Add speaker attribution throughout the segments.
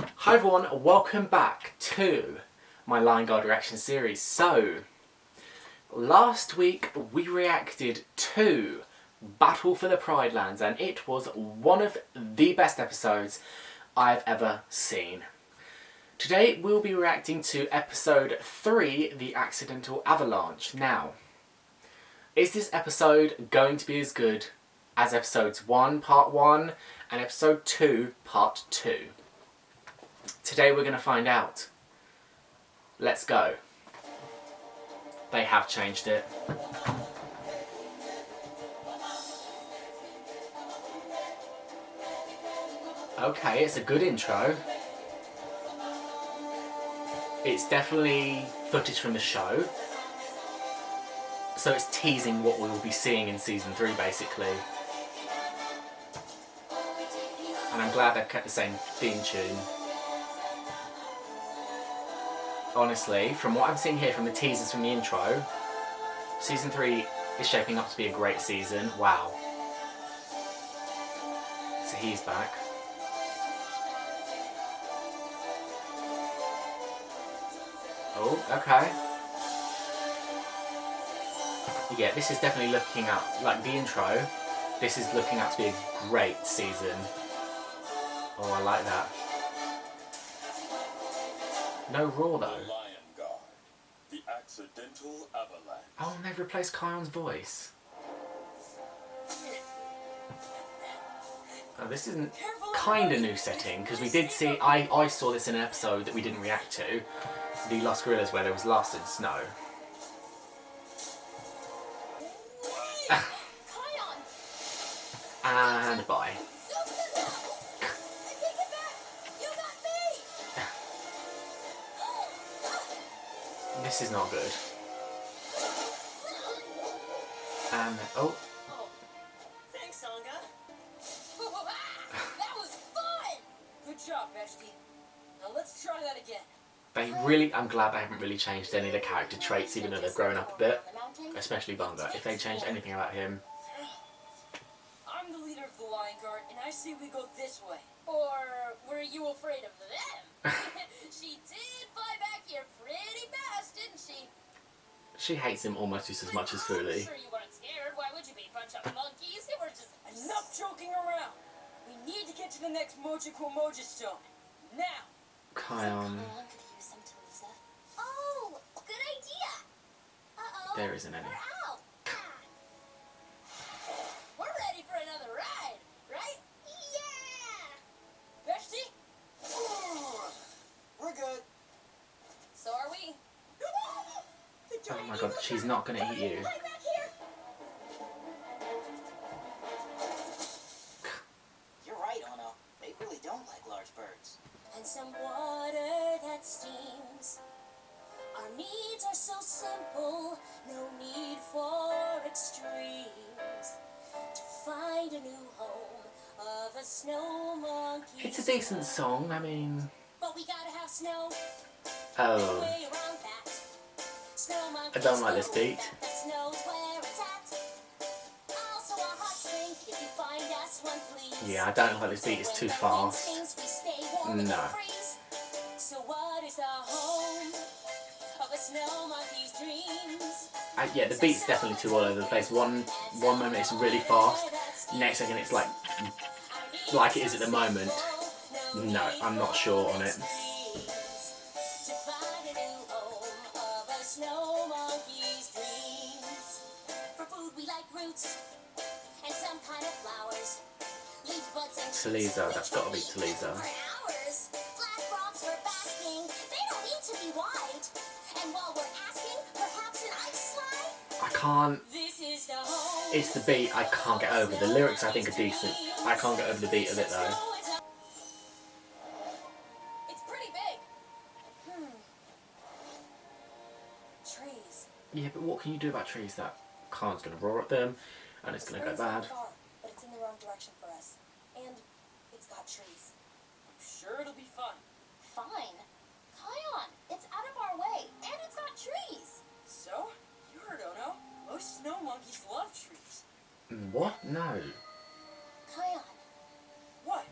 Speaker 1: Hi everyone, welcome back to my Lion Guard reaction series. So, last week we reacted to Battle for the Pride Lands and it was one of the best episodes I've ever seen. Today we'll be reacting to episode 3, The Accidental Avalanche. Now, is this episode going to be as good as episodes 1, part 1 and episode 2, part 2? Today we're going to find out. Let's go. They have changed it. Okay, it's a good intro. It's definitely footage from the show. So it's teasing what we will be seeing in season 3 basically. And I'm glad they've kept the same theme tune. Honestly, from what I'm seeing here from the teasers from the intro, season 3 is shaping up to be a great season. Wow. So he's back. Oh, okay. Yeah, this is definitely looking out, like the intro, this is looking out to be a great season. Oh, I like that. No Raw though.
Speaker 2: Lion Guard, the Accidental Avalanche.
Speaker 1: Oh, and they've replaced Kion's voice. Oh, this isn't kind of new setting, because we did see, I saw this in an episode that we didn't react to, the Lost Gorillas, where there was Lost in Snow. And bye. This is not good. And oh.
Speaker 3: Thanks, Sangha. That was fun. Good job, Bestie. Now let's try that again.
Speaker 1: They really, I'm glad they haven't really changed any of the character traits, even though they've grown up a bit. Especially Bunga. If they changed anything about him.
Speaker 3: I'm the leader of the Lion Guard, and I say we go this way. Or were you afraid of them? She did fly back here pretty fast, didn't she?
Speaker 1: She hates him almost just as much as Fuli.
Speaker 3: I'm sure you weren't scared. Why would you be? Bunch of monkeys. They were just enough joking around. We need to get to the next Moja Moja stone now.
Speaker 1: Kion.
Speaker 4: Oh, good idea. Uh-oh.
Speaker 1: There isn't any.
Speaker 4: We're out.
Speaker 3: We're ready for another ride, right?
Speaker 4: Yeah.
Speaker 3: Bestie?
Speaker 2: We're good.
Speaker 3: So are we.
Speaker 1: Oh my god, she's not gonna eat you.
Speaker 4: Right back here.
Speaker 5: You're right, Ono. They really don't like large birds.
Speaker 4: And some water that steams. Our needs are so simple, no need for extremes. To find a new home of a snow monkey.
Speaker 1: It's a decent song, I mean...
Speaker 4: But we gotta have snow.
Speaker 1: Oh.
Speaker 4: Way around that. Snow
Speaker 1: I don't like this beat.
Speaker 4: that snow's where it's at. Also a hot spring, if you find us one, please.
Speaker 1: Yeah, I don't like this beat, it's too fast. No.
Speaker 4: So what is the home of a snow monkey's dreams?
Speaker 1: Yeah, the beat's definitely too all over the place. One moment it's really fast, next second it's like it is at the moment. No, I'm not sure on it.
Speaker 4: To find a new home of a snow monkey's dreams. For food we like roots and some kind of flowers. Leaf buds and
Speaker 1: Taliza, that's gotta be Taliza.
Speaker 4: for hours. Flat rocks for basking, they don't need to be wide. And while we're asking, perhaps an ice slide?
Speaker 1: I can't...
Speaker 4: This is the home.
Speaker 1: It's the beat I can't get over. The lyrics I think are decent. I can't get over the beat of it though.
Speaker 3: It's pretty big.
Speaker 4: Trees.
Speaker 1: Yeah, but what can you do about trees? That Khan's gonna roar at them, and it's gonna go bad.
Speaker 4: Far, but it's in the wrong direction for us. And it's got trees.
Speaker 3: I'm sure it'll be fun.
Speaker 4: Fine. Kion, it's out of our way, and it's got trees.
Speaker 3: So, you heard Ono. Most snow monkeys love trees.
Speaker 1: What? No.
Speaker 4: Kion,
Speaker 3: What?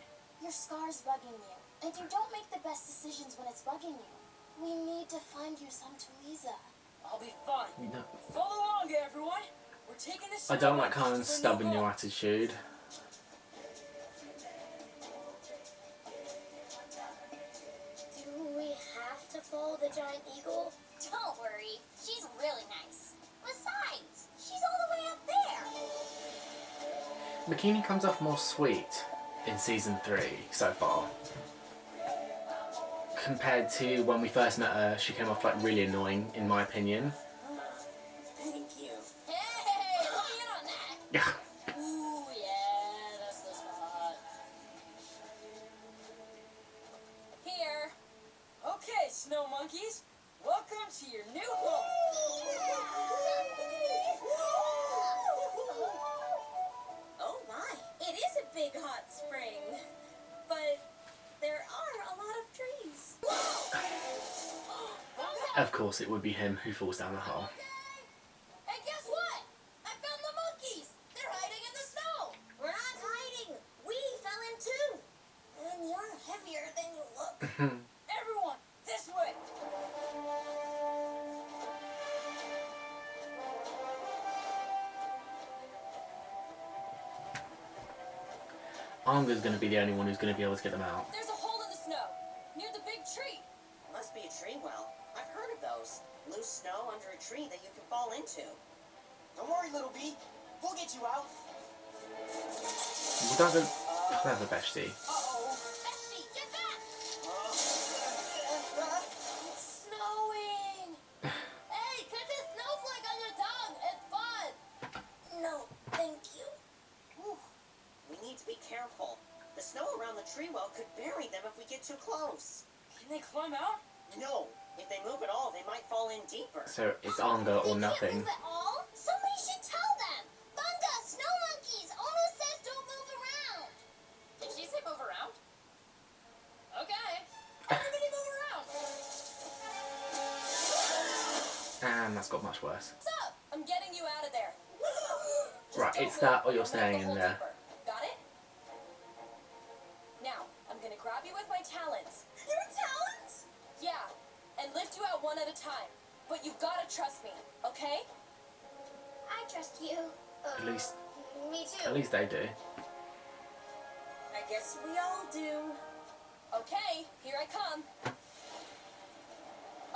Speaker 4: your scar's bugging you. And you don't make the best decisions when it's bugging you. We need to find you some Tuliza.
Speaker 3: I'll be fine.
Speaker 1: No.
Speaker 3: Follow along, everyone. We're taking this.
Speaker 1: I don't like Carmen's stubborn new attitude.
Speaker 4: Do we have to follow the giant eagle? Don't worry, she's really nice. Besides, she's all the way up there.
Speaker 1: Bikini comes off more sweet in season 3 so far. Compared to when we first met her, she came off like really annoying, in my opinion.
Speaker 5: Thank you.
Speaker 3: Hey, let me in on that.
Speaker 1: Yeah.
Speaker 3: Ooh, yeah, that's the spot. Here. Okay, snow monkeys. Welcome to your new home.
Speaker 4: Oh my, it is a big hot spring. But there are a lot of trees.
Speaker 1: Of course it would be him who falls down the hole.
Speaker 3: Hey, guess what? I found the monkeys. They're hiding in the snow.
Speaker 4: We're not hiding. We fell in too. And you're heavier than you look.
Speaker 3: Everyone, this way.
Speaker 1: Anga's going to be the only one who's going to be able to get them out.
Speaker 3: There's a hole in the snow near the big tree.
Speaker 5: Must be a tree well. I've heard of those. Loose snow under a tree that you can fall into. Don't worry, little bee. We'll get you out.
Speaker 1: You don't go clever, bestie.
Speaker 3: Uh-oh.
Speaker 4: Bestie, get back!
Speaker 3: It's snowing. Hey, cut this snowflake on your tongue. It's fun.
Speaker 4: No, thank you.
Speaker 5: Whew. We need to be careful. The snow around the tree well could bury them if we get too close.
Speaker 3: Can they climb out?
Speaker 5: No. If they move at all, they might fall in deeper.
Speaker 1: So it's Anga or
Speaker 4: They
Speaker 1: nothing.
Speaker 4: can't move at all? Somebody should tell them. Bunga, snow monkeys. Ono says don't move around.
Speaker 3: Did she say move around? Okay. Everybody move around.
Speaker 1: And that's got much worse.
Speaker 3: What's up? I'm getting you out of there. Just
Speaker 1: Right,
Speaker 3: don't
Speaker 1: it's that or you're
Speaker 3: move. I'll make
Speaker 1: staying
Speaker 3: the
Speaker 1: in
Speaker 3: hole
Speaker 1: there.
Speaker 3: deeper. Got it? Now, I'm gonna grab you with my talons.
Speaker 4: Your talons?
Speaker 3: Yeah, and lift you out one at a time. But you gotta trust me, okay?
Speaker 4: I trust you.
Speaker 1: At least,
Speaker 4: Me too.
Speaker 1: at least they do.
Speaker 3: I guess we all do. Okay, here I come.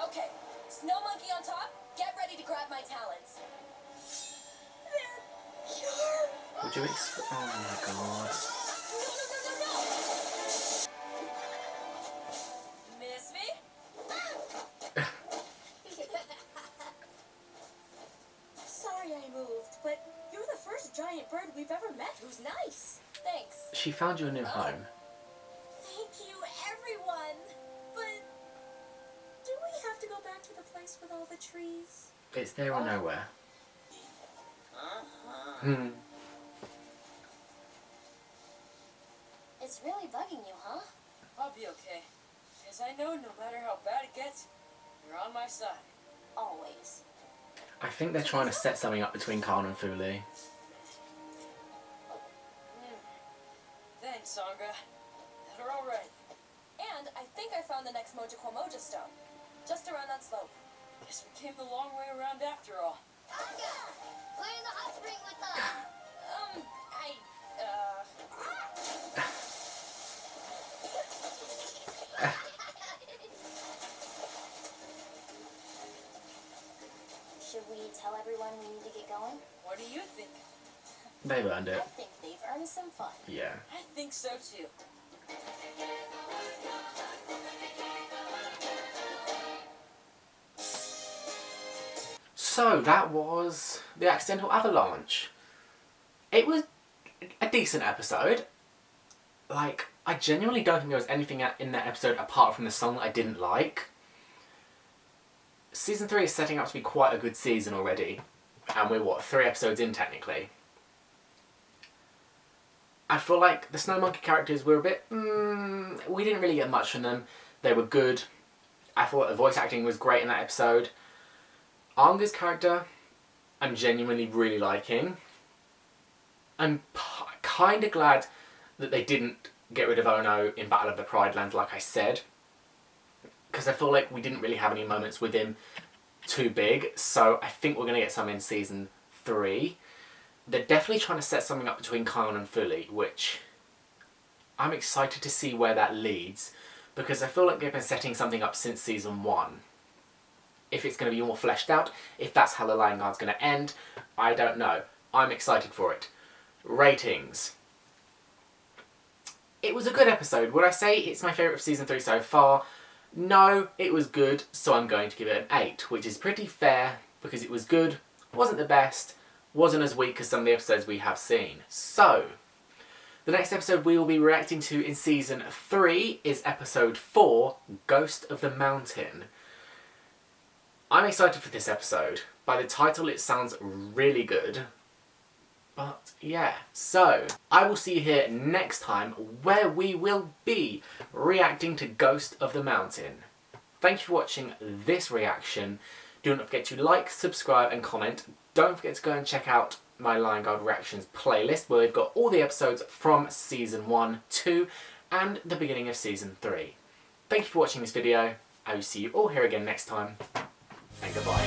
Speaker 3: Okay, snow monkey on top, get ready to grab my talons.
Speaker 4: They're sharp.
Speaker 1: Would you expect? Oh my god.
Speaker 3: No. Miss me?
Speaker 4: Sorry I moved, but you're the first giant bird we've ever met who's nice.
Speaker 3: Thanks.
Speaker 1: She found you a new home.
Speaker 4: Thank you, everyone. But do we have to go back to the place with all the trees?
Speaker 1: It's there or nowhere.
Speaker 5: Uh-huh.
Speaker 4: It's really bugging you, huh?
Speaker 3: I'll be okay. Because I know no matter how bad it gets, you're on my side.
Speaker 4: Always.
Speaker 1: I think they're trying to set something up between Khan and Fuli.
Speaker 3: Thanks, Sangha. They're all right. And I think I found the next Moja Quamoja stone. Just around that slope. Guess we came the long way around after all.
Speaker 4: Anga! Play in the hot spring with us! Should we tell everyone we need to get going?
Speaker 3: What do you think?
Speaker 1: They've earned
Speaker 4: I
Speaker 1: it.
Speaker 4: think they've earned some fun.
Speaker 1: Yeah.
Speaker 3: I think so too.
Speaker 1: So that was the Accidental Avalanche. It was a decent episode. Like, I genuinely don't think there was anything in that episode apart from the song that I didn't like. Season 3 is setting up to be quite a good season already. And we're, what, 3 episodes in technically. I feel like the Snow Monkey characters were a bit... we didn't really get much from them. They were good. I thought the voice acting was great in that episode. Anga's character, I'm genuinely really liking. I'm kind of glad that they didn't get rid of Ono in Battle of the Pride Lands, like I said, because I feel like we didn't really have any moments with him too big, so I think we're going to get some in Season 3. They're definitely trying to set something up between Kion and Fully, which I'm excited to see where that leads, because I feel like they've been setting something up since Season 1. If it's going to be more fleshed out, if that's how the Lion Guard's going to end, I don't know. I'm excited for it. Ratings. It was a good episode. Would I say it's my favourite of Season 3 so far? No, it was good, so I'm going to give it an 8, which is pretty fair, because it was good, wasn't the best, wasn't as weak as some of the episodes we have seen. So, the next episode we will be reacting to in Season 3 is Episode 4, Ghost of the Mountain. I'm excited for this episode. By the title it sounds really good. But yeah, so I will see you here next time where we will be reacting to Ghost of the Mountain. Thank you for watching this reaction. Do not forget to like, subscribe and comment. Don't forget to go and check out my Lion Guard Reactions playlist where we've got all the episodes from Season 1, 2 and the beginning of Season 3. Thank you for watching this video. I will see you all here again next time. And goodbye.